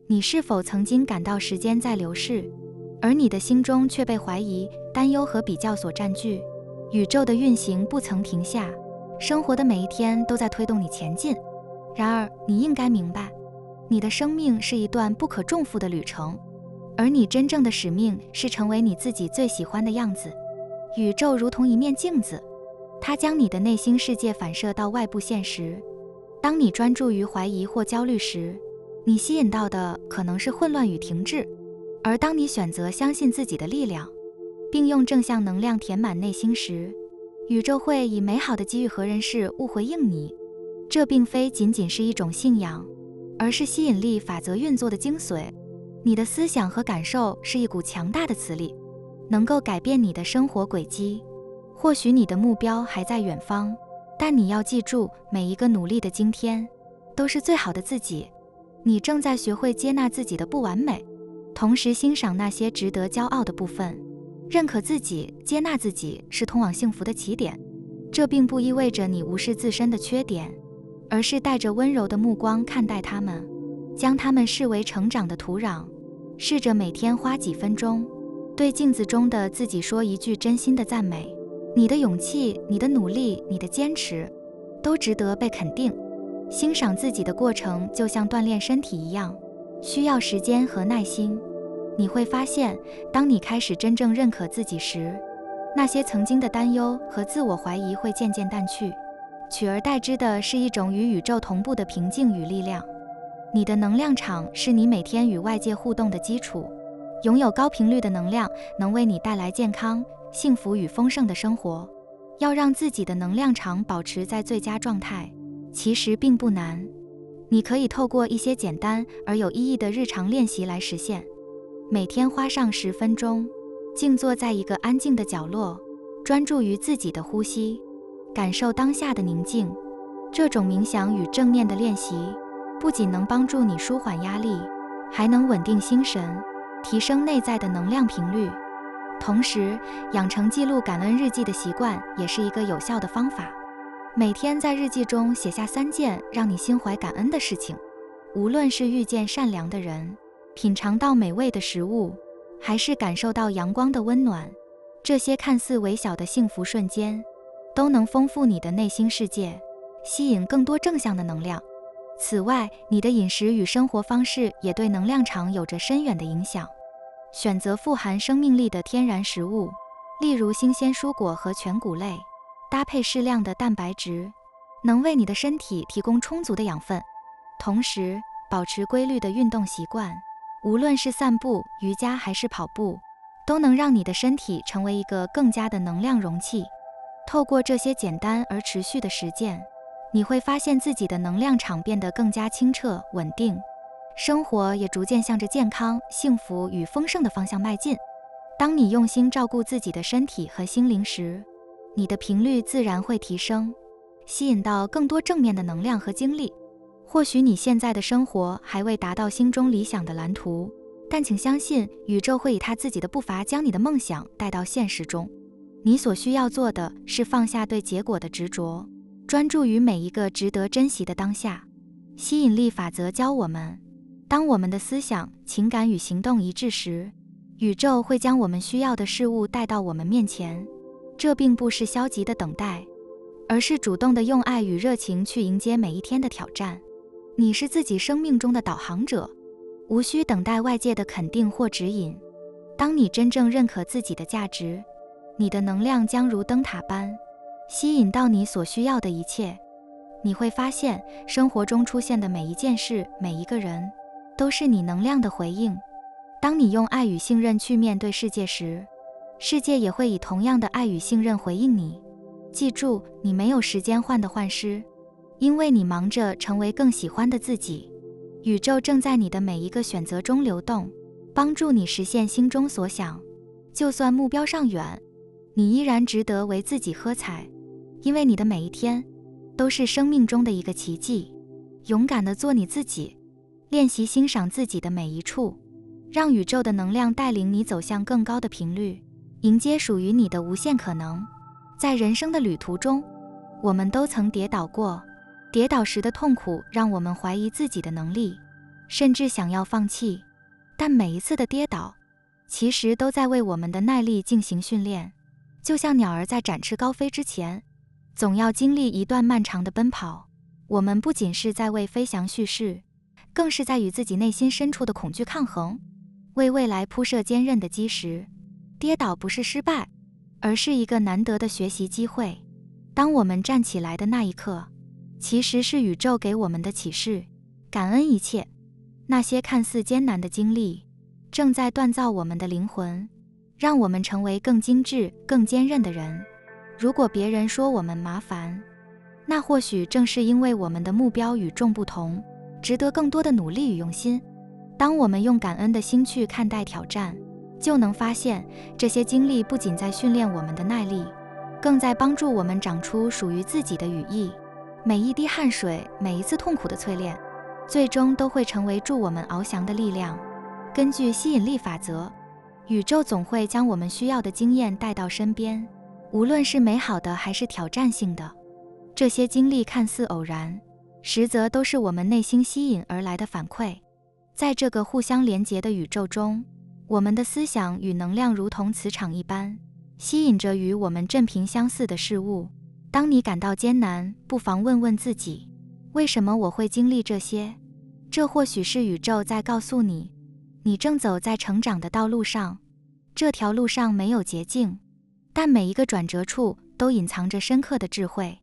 你是否曾经感到时间在流逝，而你的心中却被怀疑、担忧和比较所占据？宇宙的运行不曾停下，生活的每一天都在推动你前进。然而，你应该明白，你的生命是一段不可重复的旅程，而你真正的使命是成为你自己最喜欢的样子。宇宙如同一面镜子，它将你的内心世界反射到外部现实。当你专注于怀疑或焦虑时，你吸引到的可能是混乱与停滞；而当你选择相信自己的力量，并用正向能量填满内心时，宇宙会以美好的机遇和人事物回应你。这并非仅仅是一种信仰，而是吸引力法则运作的精髓。你的思想和感受是一股强大的磁力，能够改变你的生活轨迹。或许你的目标还在远方，但你要记住，每一个努力的今天都是最好的自己。你正在学会接纳自己的不完美，同时欣赏那些值得骄傲的部分。认可自己、接纳自己是通往幸福的起点。这并不意味着你无视自身的缺点，而是带着温柔的目光看待它们，将它们视为成长的土壤。试着每天花几分钟，对镜子中的自己说一句真心的赞美。你的勇气、你的努力、你的坚持，都值得被肯定。欣赏自己的过程就像锻炼身体一样，需要时间和耐心。你会发现，当你开始真正认可自己时，那些曾经的担忧和自我怀疑会渐渐淡去，取而代之的是一种与宇宙同步的平静与力量。你的能量场是你每天与外界互动的基础，拥有高频率的能量能为你带来健康、幸福与丰盛的生活。要让自己的能量场保持在最佳状态，其实并不难。你可以透过一些简单而有意义的日常练习来实现。每天花上10分钟，静坐在一个安静的角落，专注于自己的呼吸，感受当下的宁静。这种冥想与正念的练习，不仅能帮助你舒缓压力，还能稳定心神，提升内在的能量频率。同时，养成记录感恩日记的习惯也是一个有效的方法。每天在日记中写下3件让你心怀感恩的事情，无论是遇见善良的人，品尝到美味的食物，还是感受到阳光的温暖，这些看似微小的幸福瞬间，都能丰富你的内心世界，吸引更多正向的能量。此外，你的饮食与生活方式也对能量场有着深远的影响。选择富含生命力的天然食物，例如新鲜蔬果和全谷类，搭配适量的蛋白质，能为你的身体提供充足的养分。同时，保持规律的运动习惯，无论是散步、瑜伽还是跑步，都能让你的身体成为一个更加的能量容器。透过这些简单而持续的实践，你会发现自己的能量场变得更加清澈、稳定，生活也逐渐向着健康、幸福与丰盛的方向迈进。当你用心照顾自己的身体和心灵时，你的频率自然会提升，吸引到更多正面的能量和精力。或许你现在的生活还未达到心中理想的蓝图，但请相信，宇宙会以它自己的步伐将你的梦想带到现实中。你所需要做的是放下对结果的执着，专注于每一个值得珍惜的当下。吸引力法则教我们，当我们的思想、情感与行动一致时，宇宙会将我们需要的事物带到我们面前。这并不是消极的等待，而是主动的用爱与热情去迎接每一天的挑战。你是自己生命中的导航者，无需等待外界的肯定或指引。当你真正认可自己的价值，你的能量将如灯塔般吸引到你所需要的一切。你会发现，生活中出现的每一件事、每一个人，都是你能量的回应。当你用爱与信任去面对世界时，世界也会以同样的爱与信任回应你。记住，你没有时间患得患失，因为你忙着成为更喜欢的自己。宇宙正在你的每一个选择中流动，帮助你实现心中所想。就算目标尚远，你依然值得为自己喝彩，因为你的每一天都是生命中的一个奇迹。勇敢地做你自己，练习欣赏自己的每一处，让宇宙的能量带领你走向更高的频率，迎接属于你的无限可能。在人生的旅途中，我们都曾跌倒过，跌倒时的痛苦让我们怀疑自己的能力，甚至想要放弃。但每一次的跌倒，其实都在为我们的耐力进行训练。就像鸟儿在展翅高飞之前，总要经历一段漫长的奔跑。我们不仅是在为飞翔蓄势，更是在与自己内心深处的恐惧抗衡，为未来铺设坚韧的基石。跌倒不是失败，而是一个难得的学习机会。当我们站起来的那一刻，其实是宇宙给我们的启示。感恩一切，那些看似艰难的经历，正在锻造我们的灵魂，让我们成为更精致、更坚韧的人。如果别人说我们麻烦，那或许正是因为我们的目标与众不同，值得更多的努力与用心。当我们用感恩的心去看待挑战，就能发现这些经历不仅在训练我们的耐力，更在帮助我们长出属于自己的羽翼。每一滴汗水，每一次痛苦的淬炼，最终都会成为助我们翱翔的力量。根据吸引力法则，宇宙总会将我们需要的经验带到身边，无论是美好的还是挑战性的。这些经历看似偶然，实则都是我们内心吸引而来的反馈。在这个互相连结的宇宙中，我们的思想与能量如同磁场一般，吸引着与我们振频相似的事物。当你感到艰难，不妨问问自己，为什么我会经历这些？这或许是宇宙在告诉你，你正走在成长的道路上。这条路上没有捷径，但每一个转折处都隐藏着深刻的智慧。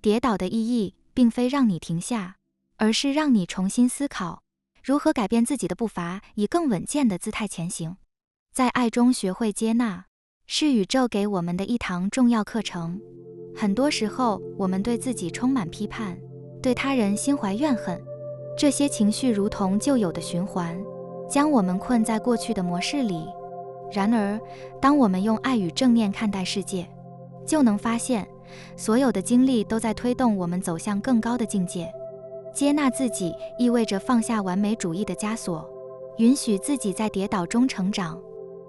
跌倒的意义并非让你停下，而是让你重新思考如何改变自己的步伐，以更稳健的姿态前行。在爱中学会接纳，是宇宙给我们的一堂重要课程。很多时候，我们对自己充满批判，对他人心怀怨恨，这些情绪如同旧有的循环，将我们困在过去的模式里。然而，当我们用爱与正念看待世界，就能发现，所有的经历都在推动我们走向更高的境界。接纳自己意味着放下完美主义的枷锁，允许自己在跌倒中成长。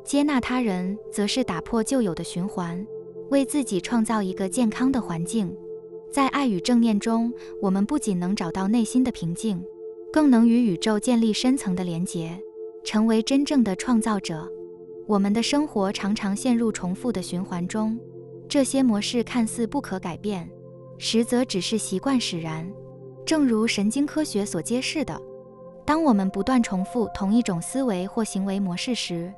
接纳他人，则是打破旧有的循环，为自己创造一个健康的环境。在爱与正念中，我们不仅能找到内心的平静，更能与宇宙建立深层的连结，成为真正的创造者。我们的生活常常陷入重复的循环中，这些模式看似不可改变，实则只是习惯使然。正如神经科学所揭示的，当我们不断重复同一种思维或行为模式时，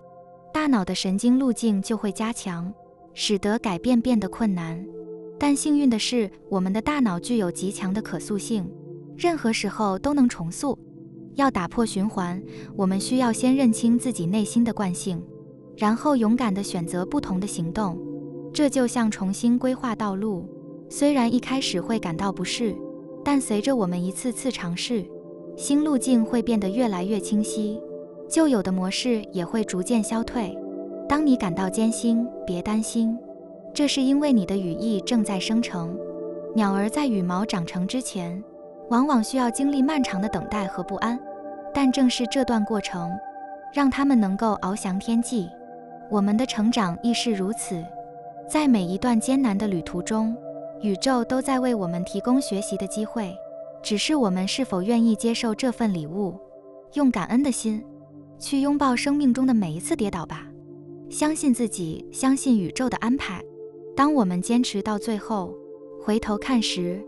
大脑的神经路径就会加强，使得改变变得困难。但幸运的是，我们的大脑具有极强的可塑性，任何时候都能重塑。要打破循环，我们需要先认清自己内心的惯性，然后勇敢地选择不同的行动。这就像重新规划道路，虽然一开始会感到不适，但随着我们一次次尝试，新路径会变得越来越清晰，旧有的模式也会逐渐消退。当你感到艰辛，别担心，这是因为你的羽翼正在生成。鸟儿在羽毛长成之前，往往需要经历漫长的等待和不安，但正是这段过程，让它们能够翱翔天际。我们的成长亦是如此，在每一段艰难的旅途中，宇宙都在为我们提供学习的机会，只是我们是否愿意接受这份礼物，用感恩的心去拥抱生命中的每一次跌倒吧。相信自己，相信宇宙的安排。当我们坚持到最后，回头看时，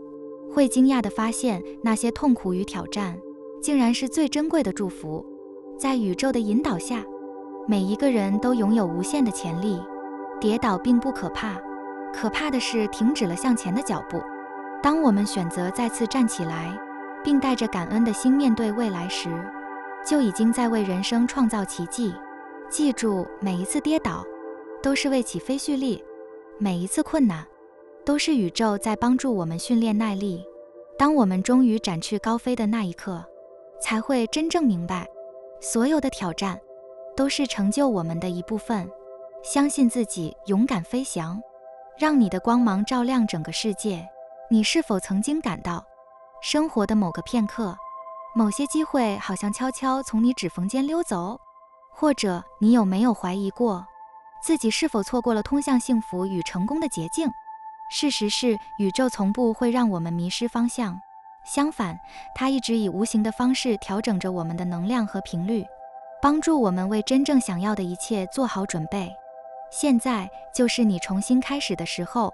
会惊讶地发现，那些痛苦与挑战竟然是最珍贵的祝福。在宇宙的引导下，每一个人都拥有无限的潜力。跌倒并不可怕，可怕的是停止了向前的脚步。当我们选择再次站起来，并带着感恩的心面对未来时，就已经在为人生创造奇迹。记住，每一次跌倒都是为起飞蓄力，每一次困难都是宇宙在帮助我们训练耐力。当我们终于展翅高飞的那一刻，才会真正明白，所有的挑战都是成就我们的一部分。相信自己，勇敢飞翔，让你的光芒照亮整个世界。你是否曾经感到，生活的某个片刻，某些机会好像悄悄从你指缝间溜走？或者你有没有怀疑过，自己是否错过了通向幸福与成功的捷径？事实是，宇宙从不会让我们迷失方向。相反，它一直以无形的方式调整着我们的能量和频率，帮助我们为真正想要的一切做好准备。现在就是你重新开始的时候，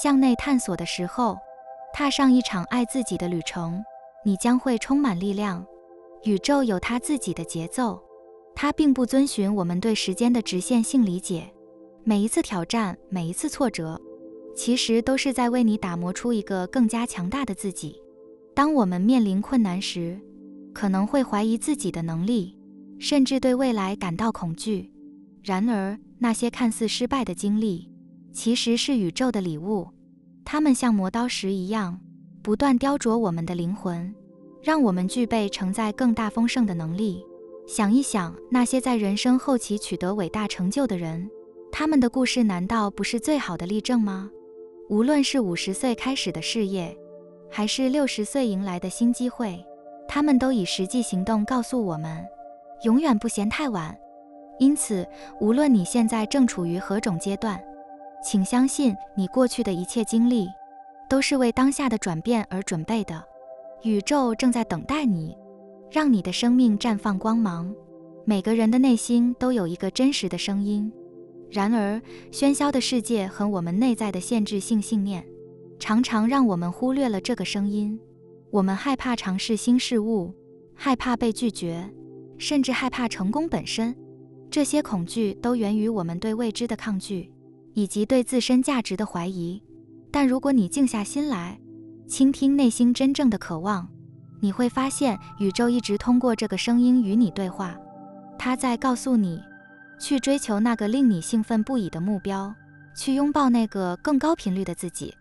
向内探索的时候，踏上一场爱自己的旅程，你将会充满力量。宇宙有它自己的节奏，它并不遵循我们对时间的直线性理解。每一次挑战，每一次挫折，其实都是在为你打磨出一个更加强大的自己。当我们面临困难时，可能会怀疑自己的能力，甚至对未来感到恐惧。然而，那些看似失败的经历，其实是宇宙的礼物，它们像磨刀石一样，不断雕琢我们的灵魂，让我们具备承载更大丰盛的能力。想一想，那些在人生后期取得伟大成就的人，他们的故事难道不是最好的例证吗？无论是50岁开始的事业，还是60岁迎来的新机会，他们都以实际行动告诉我们，永远不嫌太晚。因此，无论你现在正处于何种阶段，请相信你过去的一切经历，都是为当下的转变而准备的。宇宙正在等待你，让你的生命绽放光芒。每个人的内心都有一个真实的声音，然而，喧嚣的世界和我们内在的限制性信念，常常让我们忽略了这个声音。我们害怕尝试新事物，害怕被拒绝，甚至害怕成功本身。这些恐惧都源于我们对未知的抗拒，以及对自身价值的怀疑。但如果你静下心来，倾听内心真正的渴望，你会发现宇宙一直通过这个声音与你对话。它在告诉你，去追求那个令你兴奋不已的目标，去拥抱那个更高频率的自己。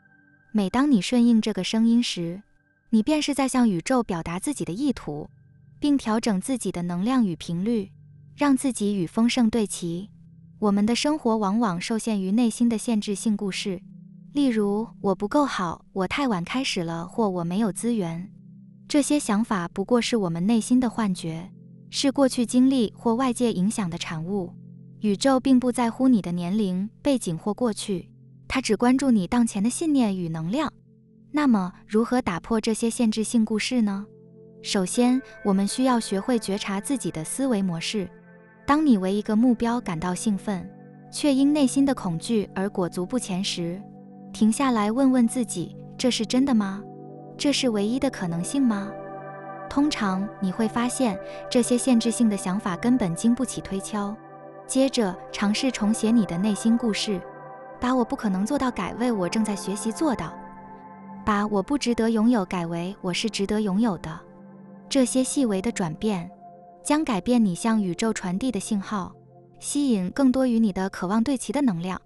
每当你顺应这个声音时，你便是在向宇宙表达自己的意图，并调整自己的能量与频率，让自己与丰盛对齐。我们的生活往往受限于内心的限制性故事，例如我不够好，我太晚开始了，或我没有资源。这些想法不过是我们内心的幻觉，是过去经历或外界影响的产物。宇宙并不在乎你的年龄、背景或过去，它只关注你当前的信念与能量。那么，如何打破这些限制性故事呢？首先，我们需要学会觉察自己的思维模式。当你为一个目标感到兴奋，却因内心的恐惧而裹足不前时，停下来问问自己，这是真的吗？这是唯一的可能性吗？通常你会发现，这些限制性的想法根本经不起推敲。接着，尝试重写你的内心故事，把我不可能做到改为我正在学习做到，把我不值得拥有改为我是值得拥有的。这些细微的转变将改变你向宇宙传递的信号，吸引更多与你的渴望对齐的能量。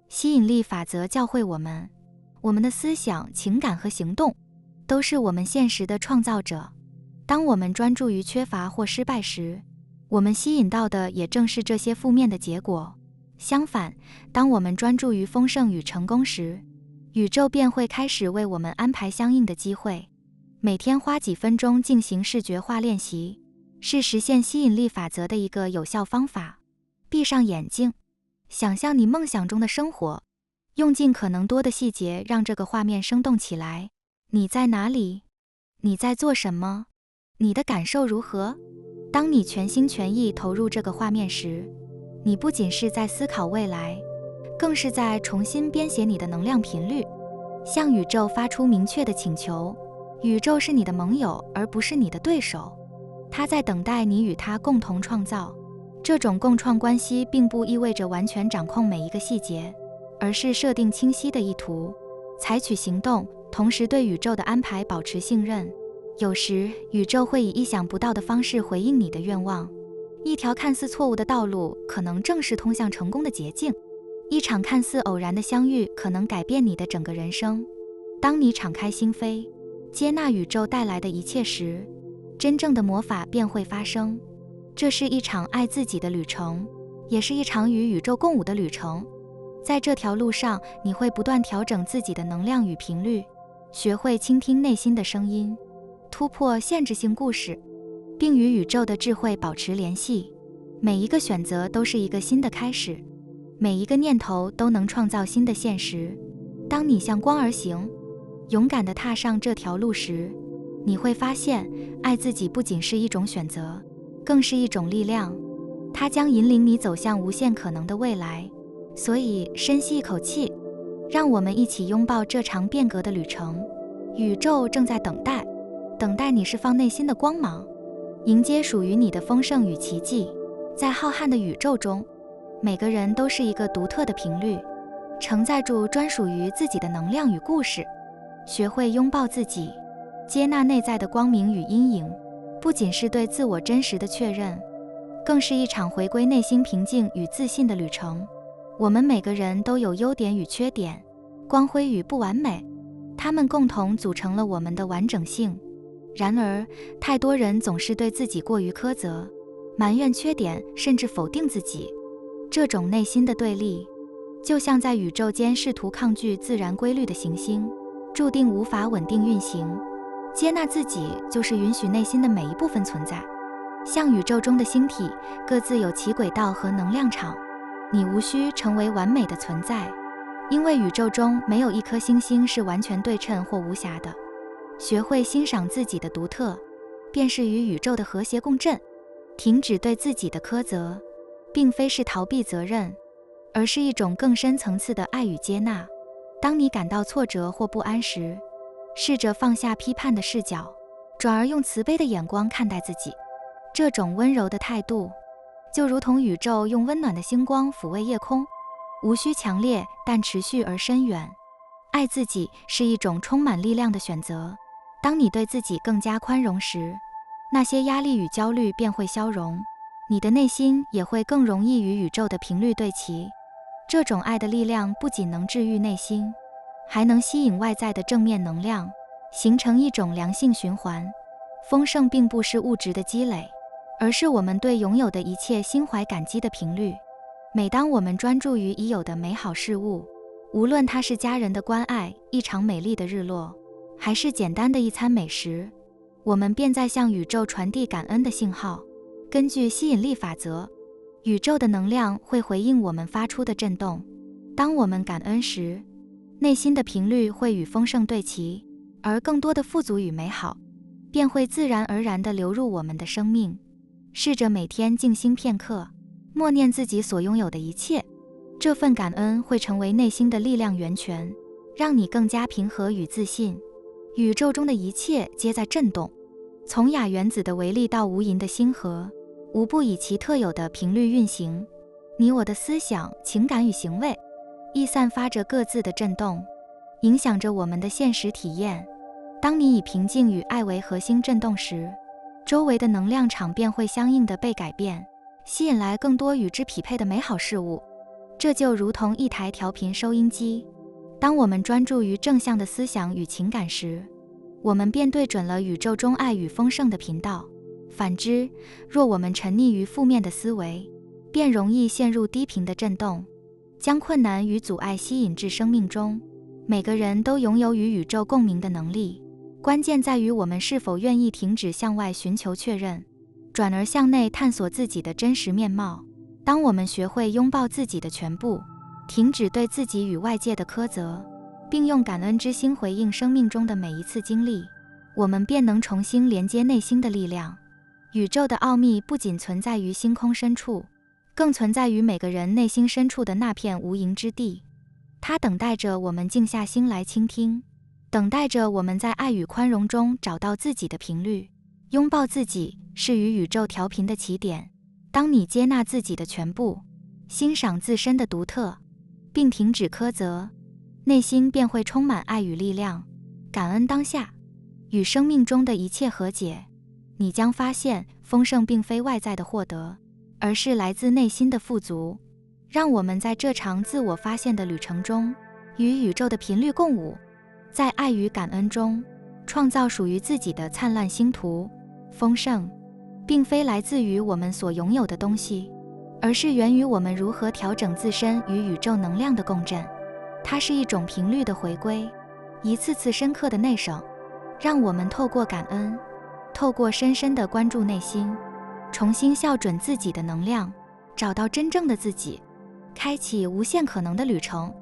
吸引力法则教会我们，我们的思想、情感和行动都是我们现实的创造者。当我们专注于缺乏或失败时，我们吸引到的也正是这些负面的结果。相反，当我们专注于丰盛与成功时，宇宙便会开始为我们安排相应的机会。每天花几分钟进行视觉化练习，是实现吸引力法则的一个有效方法。闭上眼睛，想象你梦想中的生活，用尽可能多的细节让这个画面生动起来。你在哪里？你在做什么？你的感受如何？当你全心全意投入这个画面时，你不仅是在思考未来，更是在重新编写你的能量频率，向宇宙发出明确的请求。宇宙是你的盟友，而不是你的对手，它在等待你与它共同创造。这种共创关系并不意味着完全掌控每一个细节，而是设定清晰的意图，采取行动，同时对宇宙的安排保持信任。有时，宇宙会以意想不到的方式回应你的愿望。一条看似错误的道路，可能正是通向成功的捷径。一场看似偶然的相遇，可能改变你的整个人生。当你敞开心扉，接纳宇宙带来的一切时，真正的魔法便会发生。这是一场爱自己的旅程，也是一场与宇宙共舞的旅程。在这条路上，你会不断调整自己的能量与频率，学会倾听内心的声音，突破限制性故事，并与宇宙的智慧保持联系。每一个选择都是一个新的开始，每一个念头都能创造新的现实。当你向光而行，勇敢地踏上这条路时，你会发现，爱自己不仅是一种选择，更是一种力量，它将引领你走向无限可能的未来。所以，深吸一口气，让我们一起拥抱这场变革的旅程。宇宙正在等待你释放内心的光芒，迎接属于你的丰盛与奇迹。在浩瀚的宇宙中，每个人都是一个独特的频率，承载住专属于自己的能量与故事。学会拥抱自己，接纳内在的光明与阴影，不仅是对自我真实的确认，更是一场回归内心平静与自信的旅程。我们每个人都有优点与缺点，光辉与不完美，它们共同组成了我们的完整性。然而，太多人总是对自己过于苛责，埋怨缺点，甚至否定自己。这种内心的对立，就像在宇宙间试图抗拒自然规律的行星，注定无法稳定运行。接纳自己，就是允许内心的每一部分存在，像宇宙中的星体，各自有其轨道和能量场。你无需成为完美的存在，因为宇宙中没有一颗星星是完全对称或无瑕的。学会欣赏自己的独特，便是与宇宙的和谐共振。停止对自己的苛责，并非是逃避责任，而是一种更深层次的爱与接纳。当你感到挫折或不安时，试着放下批判的视角，转而用慈悲的眼光看待自己。这种温柔的态度，就如同宇宙用温暖的星光抚慰夜空，无需强烈，但持续而深远。爱自己是一种充满力量的选择。当你对自己更加宽容时，那些压力与焦虑便会消融，你的内心也会更容易与宇宙的频率对齐。这种爱的力量不仅能治愈内心，还能吸引外在的正面能量，形成一种良性循环。丰盛并不是物质的积累，而是我们对拥有的一切心怀感激的频率。每当我们专注于已有的美好事物，无论它是家人的关爱、一场美丽的日落，还是简单的一餐美食，我们便在向宇宙传递感恩的信号。根据吸引力法则，宇宙的能量会回应我们发出的震动。当我们感恩时，内心的频率会与丰盛对齐，而更多的富足与美好便会自然而然地流入我们的生命。试着每天静心片刻，默念自己所拥有的一切，这份感恩会成为内心的力量源泉，让你更加平和与自信。宇宙中的一切皆在震动，从亚原子的微粒到无垠的星河，无不以其特有的频率运行。你我的思想、情感与行为，亦散发着各自的震动，影响着我们的现实体验。当你以平静与爱为核心震动时，周围的能量场便会相应的被改变，吸引来更多与之匹配的美好事物。这就如同一台调频收音机，当我们专注于正向的思想与情感时，我们便对准了宇宙中爱与丰盛的频道。反之，若我们沉溺于负面的思维，便容易陷入低频的震动，将困难与阻碍吸引至生命中。每个人都拥有与宇宙共鸣的能力，关键在于我们是否愿意停止向外寻求确认，转而向内探索自己的真实面貌。当我们学会拥抱自己的全部，停止对自己与外界的苛责，并用感恩之心回应生命中的每一次经历，我们便能重新连接内心的力量。宇宙的奥秘不仅存在于星空深处，更存在于每个人内心深处的那片无垠之地。它等待着我们静下心来倾听，等待着我们在爱与宽容中找到自己的频率。拥抱自己是与宇宙调频的起点。当你接纳自己的全部，欣赏自身的独特，并停止苛责，内心便会充满爱与力量。感恩当下，与生命中的一切和解，你将发现丰盛并非外在的获得，而是来自内心的富足。让我们在这场自我发现的旅程中，与宇宙的频率共舞，在爱与感恩中，创造属于自己的灿烂星图。丰盛并非来自于我们所拥有的东西，而是源于我们如何调整自身与宇宙能量的共振。它是一种频率的回归，一次次深刻的内省，让我们透过感恩，透过深深的关注内心，重新校准自己的能量，找到真正的自己，开启无限可能的旅程。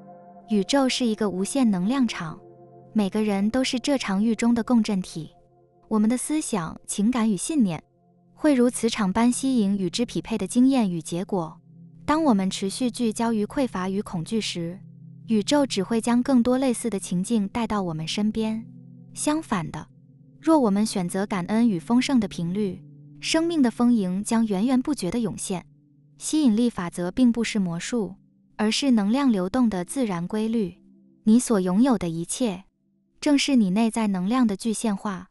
宇宙是一个无限能量场，每个人都是这场域中的共振体。我们的思想、情感与信念会如磁场般吸引与之匹配的经验与结果。当我们持续聚焦于匮乏与恐惧时，宇宙只会将更多类似的情境带到我们身边。相反的，若我们选择感恩与丰盛的频率，生命的丰盈将源源不绝地涌现。吸引力法则并不是魔术，而是能量流动的自然规律。你所拥有的一切，正是你内在能量的具现化。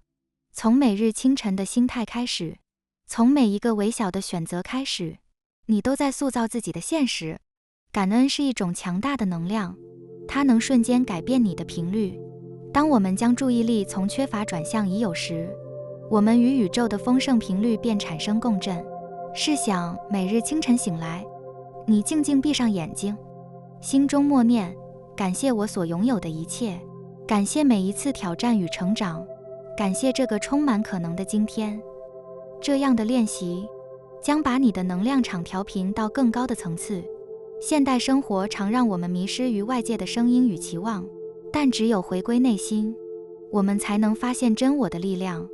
从每日清晨的心态开始，从每一个微小的选择开始，你都在塑造自己的现实。感恩是一种强大的能量，它能瞬间改变你的频率。当我们将注意力从缺乏转向已有时，我们与宇宙的丰盛频率便产生共振。试想，每日清晨醒来，你静静闭上眼睛，心中默念：感谢我所拥有的一切，感谢每一次挑战与成长，感谢这个充满可能的今天。这样的练习将把你的能量场调频到更高的层次。现代生活常让我们迷失于外界的声音与期望，但只有回归内心，我们才能发现真我的力量。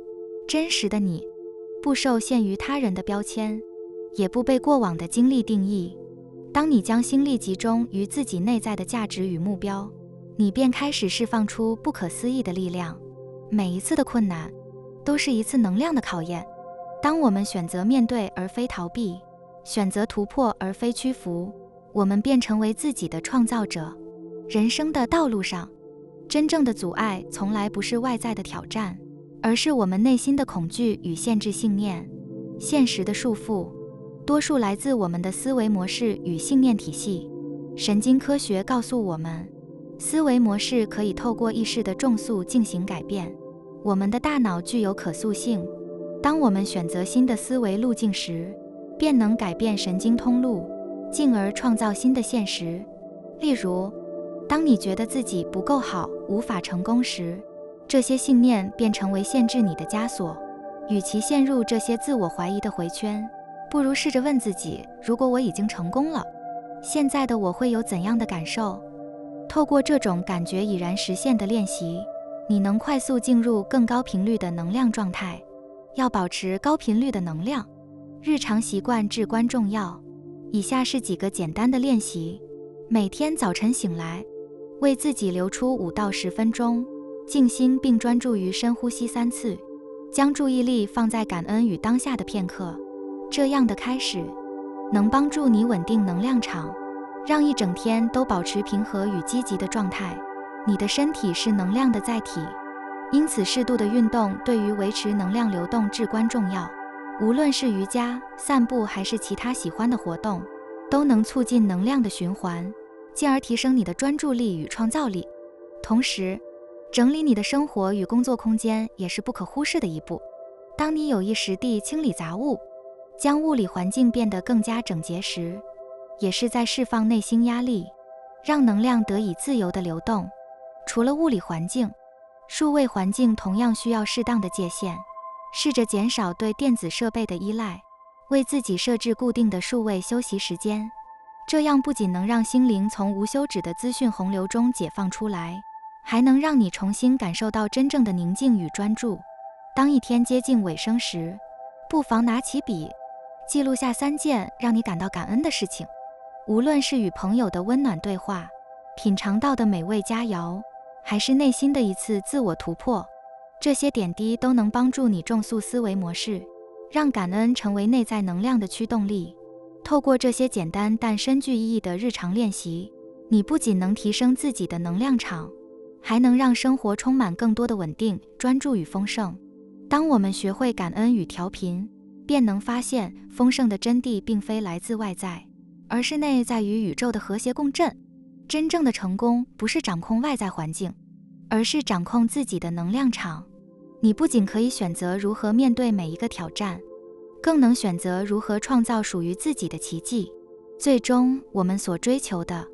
真实的你，不受限于他人的标签，也不被过往的经历定义。当你将心力集中于自己内在的价值与目标，你便开始释放出不可思议的力量。每一次的困难，都是一次能量的考验。当我们选择面对而非逃避，选择突破而非屈服，我们便成为自己的创造者。人生的道路上，真正的阻碍从来不是外在的挑战，而是我们内心的恐惧与限制信念。现实的束缚，多数来自我们的思维模式与信念体系。神经科学告诉我们，思维模式可以透过意识的重塑进行改变。我们的大脑具有可塑性，当我们选择新的思维路径时，便能改变神经通路，进而创造新的现实。例如，当你觉得自己不够好，无法成功时，这些信念便成为限制你的枷锁。与其陷入这些自我怀疑的回圈，不如试着问自己，如果我已经成功了，现在的我会有怎样的感受？透过这种感觉已然实现的练习，你能快速进入更高频率的能量状态。要保持高频率的能量，日常习惯至关重要。以下是几个简单的练习。每天早晨醒来，为自己留出5到10分钟，静心并专注于深呼吸3次，将注意力放在感恩与当下的片刻。这样的开始能帮助你稳定能量场，让一整天都保持平和与积极的状态。你的身体是能量的载体，因此适度的运动对于维持能量流动至关重要。无论是瑜伽、散步还是其他喜欢的活动，都能促进能量的循环，进而提升你的专注力与创造力。同时，整理你的生活与工作空间也是不可忽视的一步。当你有意识地清理杂物，将物理环境变得更加整洁时，也是在释放内心压力，让能量得以自由地流动。除了物理环境，数位环境同样需要适当的界限。试着减少对电子设备的依赖，为自己设置固定的数位休息时间。这样不仅能让心灵从无休止的资讯洪流中解放出来，还能让你重新感受到真正的宁静与专注。当一天接近尾声时，不妨拿起笔，记录下3件让你感到感恩的事情。无论是与朋友的温暖对话，品尝到的美味佳肴，还是内心的一次自我突破，这些点滴都能帮助你重塑思维模式，让感恩成为内在能量的驱动力。透过这些简单但深具意义的日常练习，你不仅能提升自己的能量场，还能让生活充满更多的稳定、专注与丰盛。当我们学会感恩与调频，便能发现丰盛的真谛并非来自外在，而是内在与宇宙的和谐共振。真正的成功不是掌控外在环境，而是掌控自己的能量场。你不仅可以选择如何面对每一个挑战，更能选择如何创造属于自己的奇迹。最终，我们所追求的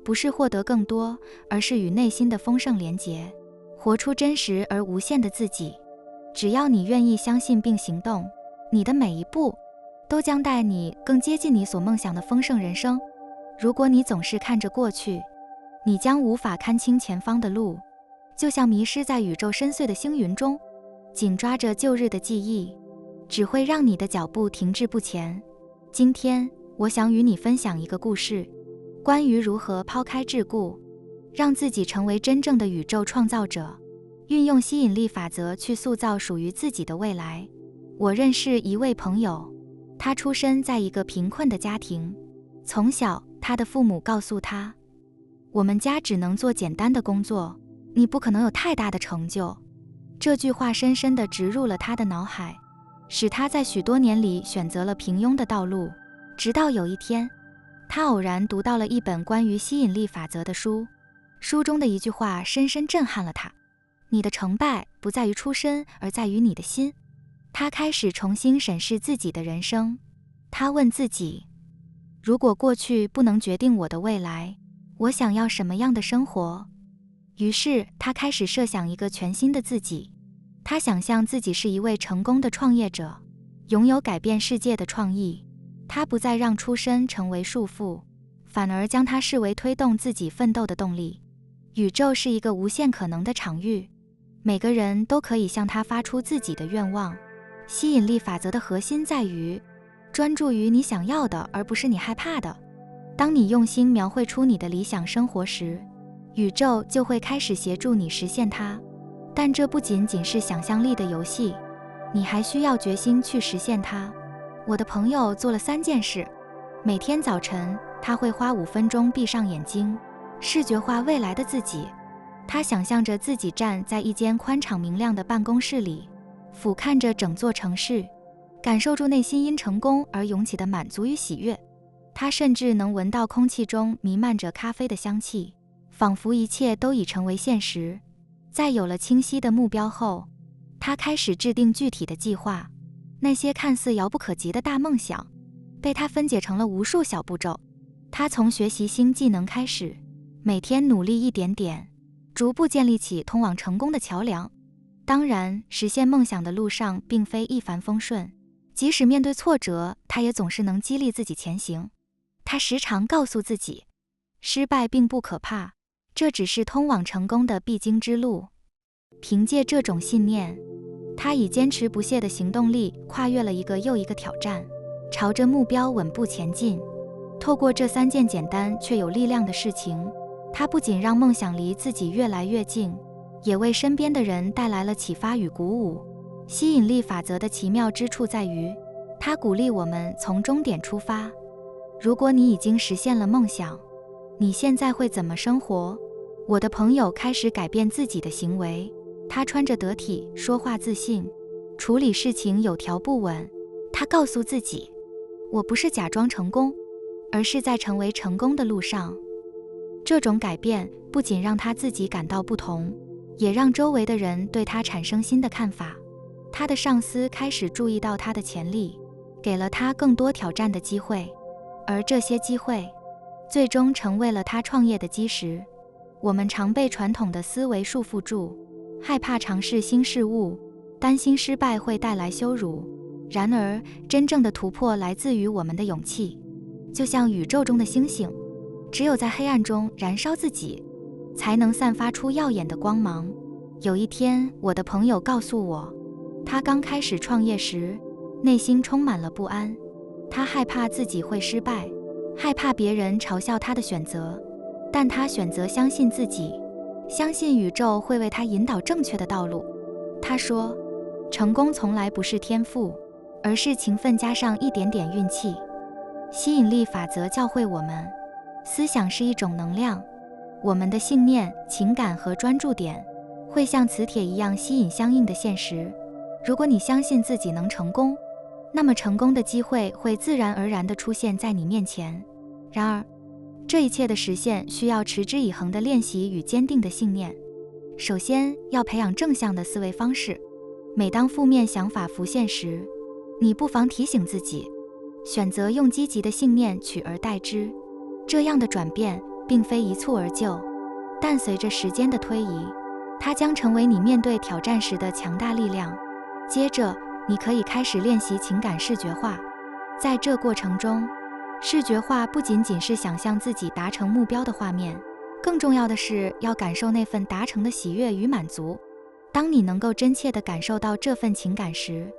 不是获得更多，而是与内心的丰盛连结，活出真实而无限的自己。只要你愿意相信并行动，你的每一步都将带你更接近你所梦想的丰盛人生。如果你总是看着过去，你将无法看清前方的路，就像迷失在宇宙深邃的星云中。紧抓着旧日的记忆，只会让你的脚步停滞不前。今天，我想与你分享一个故事，关于如何抛开桎梏，让自己成为真正的宇宙创造者，运用吸引力法则去塑造属于自己的未来。我认识一位朋友，他出身在一个贫困的家庭，从小，他的父母告诉他，我们家只能做简单的工作，你不可能有太大的成就。这句话深深地植入了他的脑海，使他在许多年里选择了平庸的道路。直到有一天，他偶然读到了一本关于吸引力法则的书，书中的一句话深深震撼了他：你的成败不在于出身，而在于你的心。他开始重新审视自己的人生，他问自己，如果过去不能决定我的未来，我想要什么样的生活？于是他开始设想一个全新的自己，他想象自己是一位成功的创业者，拥有改变世界的创意。他不再让出身成为束缚，反而将它视为推动自己奋斗的动力。宇宙是一个无限可能的场域，每个人都可以向它发出自己的愿望。吸引力法则的核心在于专注于你想要的，而不是你害怕的。当你用心描绘出你的理想生活时，宇宙就会开始协助你实现它。但这不仅仅是想象力的游戏，你还需要决心去实现它。我的朋友做了3件事。每天早晨，他会花5分钟闭上眼睛，视觉化未来的自己。他想象着自己站在一间宽敞明亮的办公室里，俯瞰着整座城市，感受住内心因成功而涌起的满足与喜悦。他甚至能闻到空气中弥漫着咖啡的香气，仿佛一切都已成为现实。在有了清晰的目标后，他开始制定具体的计划。那些看似遥不可及的大梦想，被他分解成了无数小步骤。他从学习新技能开始，每天努力一点点，逐步建立起通往成功的桥梁。当然，实现梦想的路上并非一帆风顺，即使面对挫折，他也总是能激励自己前行。他时常告诉自己，失败并不可怕，这只是通往成功的必经之路。凭借这种信念，他以坚持不懈的行动力跨越了一个又一个挑战，朝着目标稳步前进。透过这3件简单却有力量的事情，他不仅让梦想离自己越来越近，也为身边的人带来了启发与鼓舞。吸引力法则的奇妙之处在于，它鼓励我们从终点出发。如果你已经实现了梦想，你现在会怎么生活？我的朋友开始改变自己的行为，他穿着得体，说话自信，处理事情有条不紊。他告诉自己，我不是假装成功，而是在成为成功的路上。这种改变不仅让他自己感到不同，也让周围的人对他产生新的看法。他的上司开始注意到他的潜力，给了他更多挑战的机会，而这些机会最终成为了他创业的基石。我们常被传统的思维束缚住，害怕尝试新事物，担心失败会带来羞辱。然而，真正的突破来自于我们的勇气。就像宇宙中的星星，只有在黑暗中燃烧自己，才能散发出耀眼的光芒。有一天，我的朋友告诉我，他刚开始创业时，内心充满了不安。他害怕自己会失败，害怕别人嘲笑他的选择，但他选择相信自己，相信宇宙会为他引导正确的道路。他说，成功从来不是天赋，而是勤奋加上一点点运气。吸引力法则教会我们，思想是一种能量，我们的信念、情感和专注点会像磁铁一样吸引相应的现实。如果你相信自己能成功，那么成功的机会会自然而然地出现在你面前。然而，这一切的实现需要持之以恒的练习与坚定的信念。首先，要培养正向的思维方式。每当负面想法浮现时，你不妨提醒自己，选择用积极的信念取而代之。这样的转变并非一蹴而就，但随着时间的推移，它将成为你面对挑战时的强大力量。接着，你可以开始练习情感视觉化。在这过程中，视觉化不仅仅是想象自己达成目标的画面，更重要的是要感受那份达成的喜悦与满足。当你能够真切地感受到这份情感时，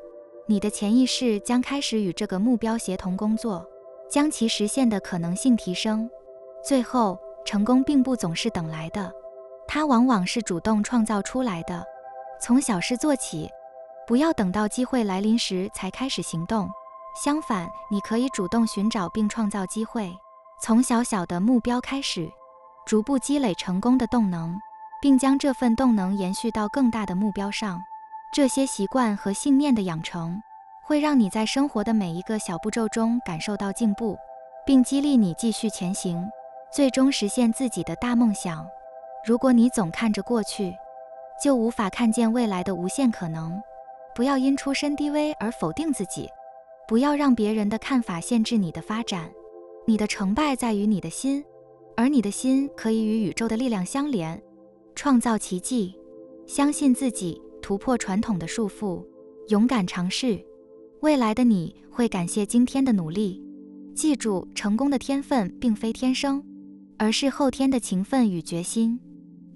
你的潜意识将开始与这个目标协同工作，将其实现的可能性提升。最后，成功并不总是等来的，它往往是主动创造出来的。从小事做起，不要等到机会来临时才开始行动。相反，你可以主动寻找并创造机会，从小小的目标开始，逐步积累成功的动能，并将这份动能延续到更大的目标上。这些习惯和信念的养成，会让你在生活的每一个小步骤中感受到进步，并激励你继续前行，最终实现自己的大梦想。如果你总看着过去，就无法看见未来的无限可能。不要因出身低微而否定自己，不要让别人的看法限制你的发展。你的成败在于你的心，而你的心可以与宇宙的力量相连，创造奇迹。相信自己，突破传统的束缚，勇敢尝试。未来的你会感谢今天的努力。记住，成功的天分并非天生，而是后天的勤奋与决心。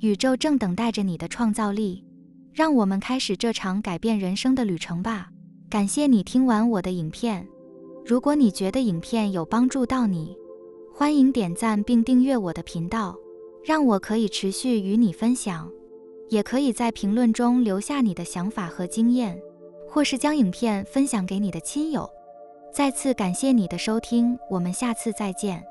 宇宙正等待着你的创造力，让我们开始这场改变人生的旅程吧。感谢你听完我的影片，如果你觉得影片有帮助到你，欢迎点赞并订阅我的频道，让我可以持续与你分享。也可以在评论中留下你的想法和经验，或是将影片分享给你的亲友。再次感谢你的收听，我们下次再见。